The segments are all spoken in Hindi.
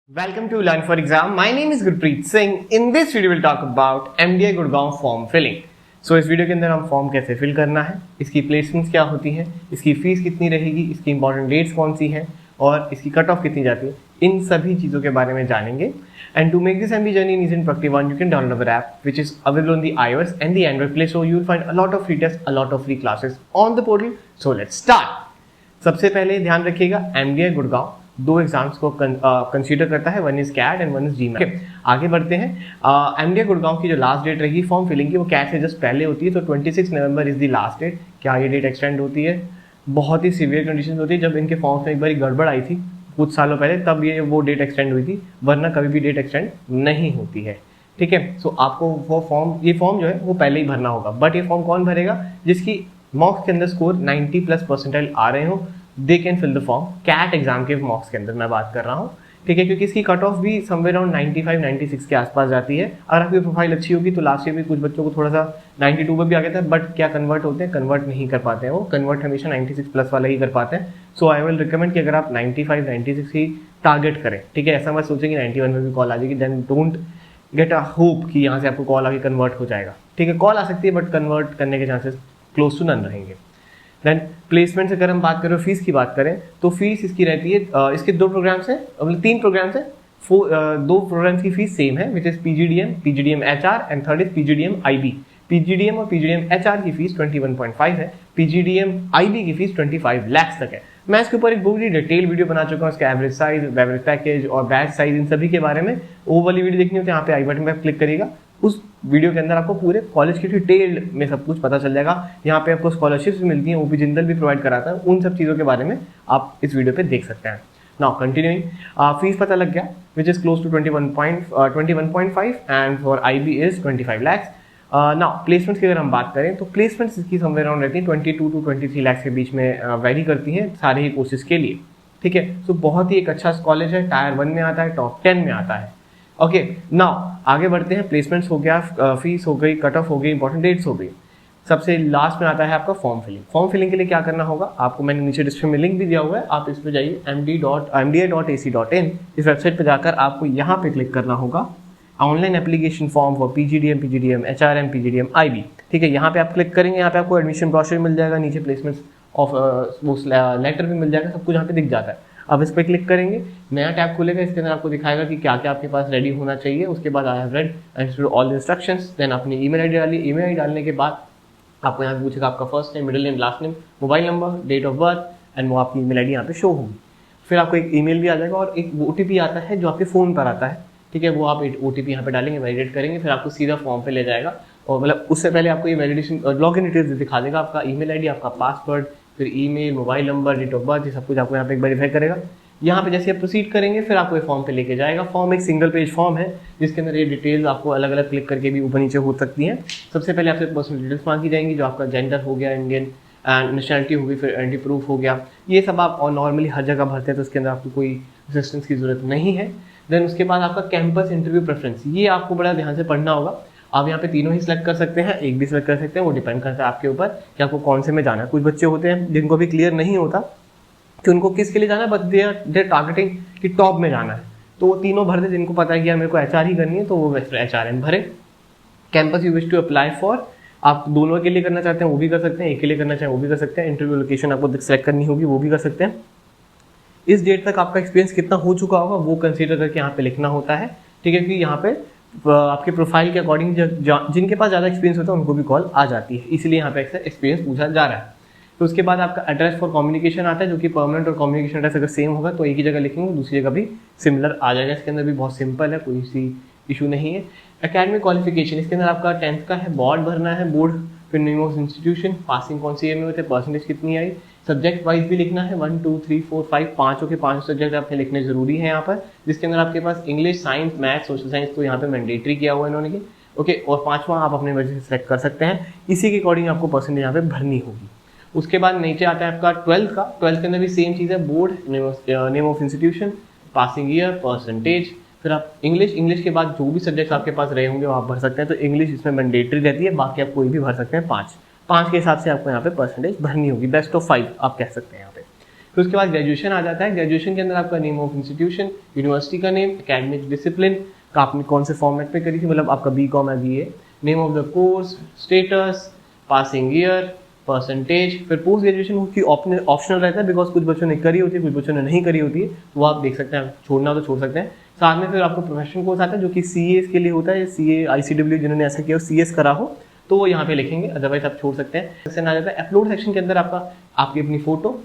Welcome to Learn for Exam. My name is Gurpreet Singh. In this video we'll talk about MDI Gurgaon form filling. So इस वीडियो के अंदर हम फॉर्म कैसे फिल करना है, इसकी प्लेसमेंट्स क्या होती हैं, इसकी फीस कितनी रहेगी, इसकी इंपॉर्टेंट डेट्स कौन सी हैं और इसकी कट ऑफ कितनी जाती है, इन सभी चीज़ों के बारे में जानेंगे. And to make this MD journey easy and productive one, you can download our app which is available on the iOS and the Android Play. So you'll find a lot of free tests, a lot of free classes on the portal. So let's start. सबसे पहले ध्यान रखिएगा MDI गुड़गांव दो एग्जाम्स को कंसीडर करता है, one is CAT and one is GMAT. आगे बढ़ते हैं. MDI गुड़गांव की जो लास्ट डेट रहेगी फॉर्म फिलिंग की वो कैट से जस्ट पहले होती है, तो 26 November is the last date. क्या ये डेट एक्सटेंड होती है? बहुत ही सीवियर कंडीशन होती है. जब इनके फॉर्म्स में एक बार गड़बड़ आई थी कुछ सालों पहले, तब ये वो डेट एक्सटेंड हुई थी, वरना कभी भी डेट एक्सटेंड नहीं होती है. ठीक है. सो आपको वो ये फॉर्म जो है वो पहले ही भरना होगा. बट ये फॉर्म कौन भरेगा? जिसकी मॉक्स के अंदर स्कोर 90+ % आ रहे हो, they can fill the form. CAT exam के मॉक्स के अंदर मैं बात कर रहा हूँ. ठीक है. क्योंकि इसकी कट ऑफ भी समवेयर अराउंड 95-96 के आसपास जाती है. अगर आपकी प्रोफाइल अच्छी होगी तो लास्ट ईयर भी कुछ बच्चों को थोड़ा सा 92 पर भी आ गया था, बट क्या कन्वर्ट होते हैं? कन्वर्ट नहीं कर पाते हैं. वो कन्वर्ट हमेशा 96+ वाला ही कर पाते हैं. सो आई विल रिकमेंड कि अगर आप 95-96 ही टारगेट करें. ठीक है. ऐसा मत सोचें कि 91 में भी कॉल आ जाएगी, then don't get a hope कि यहाँ से आपको कॉल आके कन्वर्ट हो जाएगा. ठीक है. कॉल आ सकती है बट कन्वर्ट करने के चांसेस क्लोज टू नन रहेंगे. देन प्लेसमेंट से अगर हम बात करें, फीस की बात करें, तो फीस इसकी रहती है, इसके दो प्रोग्राम्स हैं, मतलब 3 प्रोग्राम्स हैं. दो प्रोग्राम्स की फीस सेम है, which is PGDM HR and third is PGDM IB. PGDM और पीजीडीएम एचआर की फीस 21.5 है, पीजीडीएम आईबी की फीस 25 लाख तक है. मैं इसके ऊपर एक बहुत ही डिटेल वीडियो बना चुका हूँ, इसका एवरेज साइज, एवरेज पैकेज और बैच साइज, इन सभी के बारे में. वो वाली वीडियो देखनी हो तो यहाँ पे आई बटन पे क्लिक करिएगा. उस वीडियो के अंदर आपको पूरे कॉलेज की डिटेल में सब कुछ पता चल जाएगा. यहाँ पे आपको स्कॉलरशिप्स भी मिलती हैं, ओपी जिंदल भी प्रोवाइड कराता है. उन सब चीज़ों के बारे में आप इस वीडियो पे देख सकते हैं. नाउ कंटिन्यूइंग, फीस पता लग गया, which is close to 21.5 and for IB is 25 lakh. Now placements की अगर हम बात करें तो प्लेसमेंट्स इसकी समवेयर अराउंड रहती है 22 to 23 लाख के बीच में वेरी करती हैं सारे ही कोर्सेज के लिए. ठीक है. सो बहुत ही एक अच्छा कॉलेज है, टायर 1 में आता है, टॉप 10 में आता है. ओके. नाउ आगे बढ़ते हैं. प्लेसमेंट्स हो गया, फीस हो गई, कट ऑफ हो गई, इंपॉर्टेंट डेट्स हो गई. सबसे लास्ट में आता है आपका फॉर्म फिलिंग. फॉर्म फिलिंग के लिए क्या करना होगा आपको, मैंने नीचे डिस्क्रिप्शन में लिंक भी दिया हुआ है, आप इस पर जाइए mdi.ac.in. इस वेबसाइट पर जाकर आपको यहाँ पे क्लिक करना होगा online application form for PGDM HRM PGDM IB. ठीक है. यहाँ पे आप क्लिक करेंगे, यहाँ पे आपको एडमिशन ब्रोशर मिल जाएगा, नीचे प्लेसमेंट्स ऑफ वो लेटर भी मिल जाएगा, सब कुछ यहाँ पे दिख जाता है. अब इस पर क्लिक करेंगे, नया टैब खुलेगा, इसके अंदर आपको दिखाएगा कि क्या क्या आपके पास रेडी होना चाहिए. उसके बाद I have read and all instructions. Then अपनी ईमेल आईडी डालिए. ईमेल आईडी डालने के बाद आपको यहाँ पे पूछेगा आपका first name, middle name, last name, mobile number, date of birth, and वो आपकी ईमेल आईडी यहाँ पे शो होगी. फिर आपको एक ईमेल भी आ जाएगा और एक ओटीपी आता है जो आपके फ़ोन पर आता है. ठीक है. वो आप ओटीपी यहाँ पे डालेंगे, वैलिडेट करेंगे, फिर आपको सीधा फॉर्म पे ले जाएगा. और मतलब उससे पहले आपको ये वैलिडेशन लॉगिन डिटेल्स दिखा देगा, आपका ईमेल आईडी, आपका पासवर्ड, फिर email, mobile number, date of birth, ये सब कुछ आपको यहाँ पे वेरीफाई करेगा. यहाँ पे जैसे आप प्रोसीड करेंगे फिर आपको ये फॉर्म पे लेके जाएगा. फॉर्म एक सिंगल पेज फॉर्म है जिसके अंदर ये डिटेल्स आपको अलग अलग क्लिक करके भी ऊपर नीचे हो सकती हैं. सबसे पहले आपसे पर्सनल डिटेल्स मांगी जाएंगी, जो आपका जेंडर हो गया, इंडियन नेशनलिटी होगी, फिर एंटी प्रूफ हो गया. ये सब आप और नॉर्मली हर जगह भरते हैं, तो उसके अंदर आपको कोई असिस्टेंस की जरूरत नहीं है. देन उसके बाद आपका कैंपस इंटरव्यू प्रेफरेंस, ये आपको बड़ा ध्यान से पढ़ना होगा. आप यहाँ पे तीनों ही सिलेक्ट कर सकते हैं, एक भी सिलेक्ट कर सकते हैं, वो डिपेंड करता है आपके ऊपर कि आपको कौन से में जाना है. कुछ बच्चे होते हैं जिनको भी क्लियर नहीं होता कि उनको किसके लिए जाना है, बट दे आर टारगेटिंग कि टॉप में जाना है, तो वो तीनों भर दे. जिनको पता है कि यार मेरे को एचआर ही करनी है तो वो एचआरएम भरे. Campus you wish to apply for, आप दोनों के लिए करना चाहते हैं वो भी कर सकते हैं, एक के लिए करना चाहें वो भी कर सकते हैं. इंटरव्यू लोकेशन आपको सेलेक्ट करनी होगी, वो भी कर सकते हैं. इस डेट तक आपका एक्सपीरियंस कितना हो चुका होगा वो कंसीडर करके यहाँ पे लिखना होता है. ठीक है. क्योंकि यहाँ पे आपके प्रोफाइल के अकॉर्डिंग जिनके पास ज़्यादा एक्सपीरियंस होता है उनको भी कॉल आ जाती है, इसलिए यहाँ पे एक्सपीरियंस पूछा जा रहा है. तो उसके बाद आपका एड्रेस फॉर कम्युनिकेशन आता है, जो कि परमानेंट और कम्युनिकेशन एड्रेस अगर सेम होगा तो एक ही जगह लिखेंगे, दूसरी जगह भी सिमिलर आ जाएगा. इसके अंदर भी बहुत सिंपल है, कोई सी इशू नहीं है. एकेडमिक क्वालिफिकेशन, इसके अंदर आपका 10th का है, बोर्ड भरना है, बोर्ड, फिर नेम ऑफ इंस्टीट्यूशन, पासिंग कौन सी ईयर में होते हैं, परसेंटेज कितनी आई, सब्जेक्ट वाइज भी लिखना है, 1 2 3 4 5 पाँचों के 5 सब्जेक्ट आपने लिखने जरूरी है यहाँ पर, जिसके अंदर आपके पास English, science, maths, social science को यहाँ पे मैंडेटरी किया हुआ है इन्होंने की. ओके. और 5वां आप अपने वजह से सिलेक्ट कर सकते हैं, इसी के अकॉर्डिंग आपको परसेंटेज यहाँ पे भरनी होगी. उसके बाद नीचे आता है आपका 12th का. 12th के अंदर भी सेम चीज़ है, board, name of institution, passing year, percentage. फिर आप इंग्लिश के बाद जो भी सब्जेक्ट्स आपके पास रहे होंगे वो आप भर सकते हैं. तो इंग्लिश इसमें मैंडेटरी रहती है, बाकी आप कोई भी भर सकते हैं. 5 के हिसाब से आपको यहाँ पे परसेंटेज भरनी होगी. बेस्ट ऑफ 5 आप कह सकते हैं यहाँ पे. फिर उसके बाद ग्रेजुएशन आ जाता है। ग्रेजुएशन के अंदर आपका नेम ऑफ इंस्टीट्यूशन, यूनिवर्सिटी का नेम, एकेडमिक डिसिप्लिन का आपने कौन से फॉर्मेट में करी थी, मतलब आपका BCom है BA, name of the course, status, passing year, percentage. फिर पोस्ट ग्रेजुएशन की ऑप्शनल रहता है, बिकॉज कुछ बच्चों ने करी होती है, कुछ बच्चों ने नहीं करी होती है, तो वो आप देख सकते हैं, छोड़ना तो छोड़ सकते हैं। साथ में फिर आपको प्रोफेशनल कोर्स आता है जो कि CA के लिए होता है, CA ICW जिन्होंने ऐसा किया हो, CS करा हो तो वो यहाँ पे लिखेंगे, अदरवाइज आप छोड़ सकते हैं। सेक्शन आ जाता है अपलोड सेक्शन के अंदर आपकी अपनी फोटो,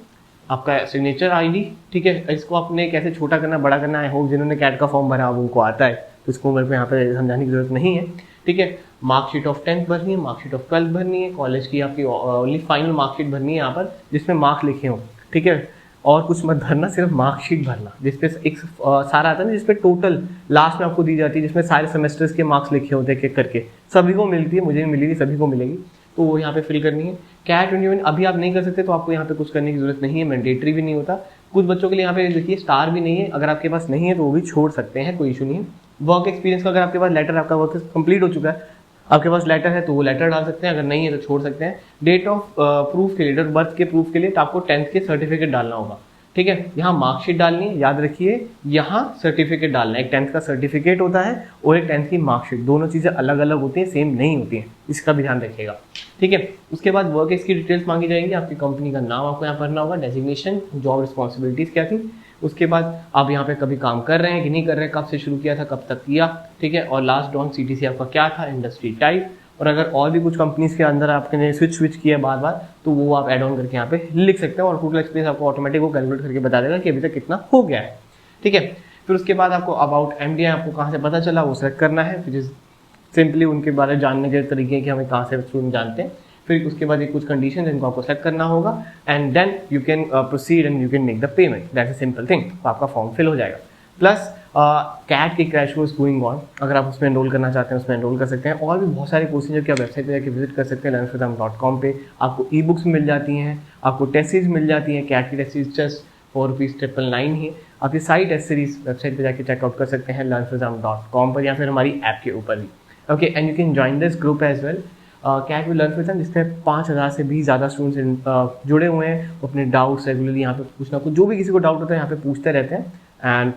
आपका सिग्नेचर ID, ठीक है। इसको आपने कैसे छोटा करना बड़ा करना, आई होप जिन्होंने कैट का फॉर्म भरा उनको आता है, तो इसको मेरे को यहाँ पे समझाने की जरूरत नहीं है, ठीक है। मार्कशीट ऑफ 10th भरनी है, मार्कशीट ऑफ 12th भरनी है, कॉलेज की आपकी ओनली फाइनल मार्कशीट भरनी है यहाँ पर जिसमें मार्क्स लिखे हों, ठीक है। और कुछ मत भरना, सिर्फ मार्कशीट भरना जिसपे एक सारा आता है ना, जिसपे टोटल लास्ट में आपको दी जाती है, जिसमें सारे सेमेस्टर्स के मार्क्स लिखे होते हैं एक एक करके, सभी को मिलती है, मुझे मिलेगी, सभी को मिलेगी, तो वो यहाँ पे फिल करनी है। कैट 21 अभी आप नहीं कर सकते, तो आपको यहाँ पे कुछ करने की जरूरत नहीं है, मैंडेटरी भी नहीं होता। कुछ बच्चों के लिए यहाँ पे देखिए स्टार भी नहीं है, अगर आपके पास नहीं है तो वो भी छोड़ सकते हैं, कोई इशू नहीं है। वर्क एक्सपीरियंस का अगर आपके पास लेटर, आपका वर्क कंप्लीट हो चुका है, आपके पास लेटर है तो वो लेटर डाल सकते हैं, अगर नहीं है तो छोड़ सकते हैं। डेट ऑफ प्रूफ के लिए, डेट ऑफ बर्थ के प्रूफ के लिए तो आपको 10th के सर्टिफिकेट डालना होगा, ठीक है। यहाँ मार्कशीट डालनी है, याद रखिए, यहाँ सर्टिफिकेट डालना है। एक 10th का सर्टिफिकेट होता है और एक 10th की मार्कशीट, दोनों चीज़ें अलग अलग होती हैं, सेम नहीं होती हैं, इसका भी ध्यान रखिएगा, ठीक है। उसके बाद वर्क एक्स की डिटेल्स मांगी जाएंगी, आपकी कंपनी का नाम आपको यहाँ भरना होगा, डेजिग्नेशन, जॉब रिस्पॉन्सिबिलिटीज़ क्या थी, उसके बाद आप यहाँ पे कभी काम कर रहे हैं कि नहीं कर रहे हैं, कब से शुरू किया था, कब तक किया, ठीक है। और लास्ट ऑन CTC आपका क्या था, इंडस्ट्री टाइप, और अगर और भी कुछ कंपनीज के अंदर आपने स्विच किया बार बार तो वो आप ऐड ऑन करके यहाँ पे लिख सकते हैं, और टोटल एक्सपीरियंस आपको ऑटोमेटिक वो कैलकुलेट करके बता देगा कि अभी तक कितना हो गया है, ठीक है। फिर उसके बाद आपको अबाउट MDI आपको कहाँ से पता चला वो सेलेक्ट करना है, फिर सिंपली उनके बारे में जानने के तरीके कि हमें कहाँ से स्टूडेंट जानते हैं। फिर उसके बाद ये कुछ कंडीशन इनको आपको सेलेक्ट करना होगा, and then you can proceed and you can make the payment, that's a simple thing, तो आपका फॉर्म फिल हो जाएगा। प्लस कैट की क्रैश कोर्स गोइंग ऑन, अगर आप उसमें एनरोल करना चाहते हैं उसमें एनरोल कर सकते हैं, और भी बहुत सारे कोर्सेज जो कि आप वेबसाइट पे जाकर विजिट कर सकते हैं, learnfromthem.com पे आपको ई-बुक्स मिल जाती हैं, आपको टेस्ट सीरीज मिल जाती हैं। कैट की टेस्ट सीरीज जस्ट ₹4,999 ही, आप ये सारी टेस्ट सीरीज वेबसाइट पे जाकर चेकआउट कर सकते हैं learnfromthem.com पर, या फिर हमारी ऐप के ऊपर भी, okay. And you can join this group as well, CAT will learn from them, जिसमें 5000 से भी ज़्यादा स्टूडेंट्स जुड़े हुए हैं, वो अपने डाउट्स रेगुलरली यहाँ पे पूछना, कुछ जो भी किसी को डाउट होता है यहाँ पे पूछते रहते हैं, एंड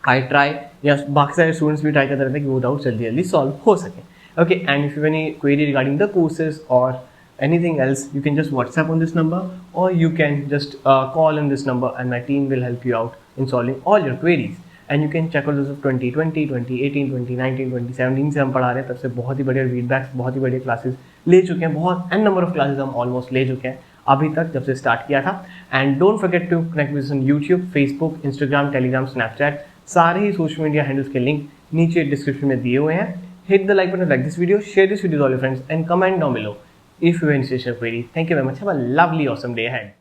आई ट्राई, या बाकी सारे स्टूडेंट्स भी ट्राई करते रहते हैं कि वो डाउट जल्दी जल्दी सॉल्व हो सके, okay. And if you any query regarding the courses और anything else, you can just WhatsApp on this number, or you can just call in this number and my team will help you out in solving all your queries. And you can check out this of 2020, 2018, 2019, 2017 से हम पढ़ा रहे हैं, तब से बहुत ही बढ़िया फीडबैक्स, बहुत ही बढ़िया क्लासेस ले चुके हैं, बहुत n नंबर ऑफ क्लासेस हम ऑलमोस्ट ले चुके हैं अभी तक जब से स्टार्ट किया था। And don't forget to connect with on YouTube, Facebook, Instagram, Telegram, Snapchat, सारे ही सोशल मीडिया हैंडल्स के लिंक नीचे डिस्क्रिप्शन में दिए हुए हैं। Hit the like button, like this video, share this video with all your friends, and comment down below if you have any special query. Thank you very much. Have a lovely, awesome day ahead.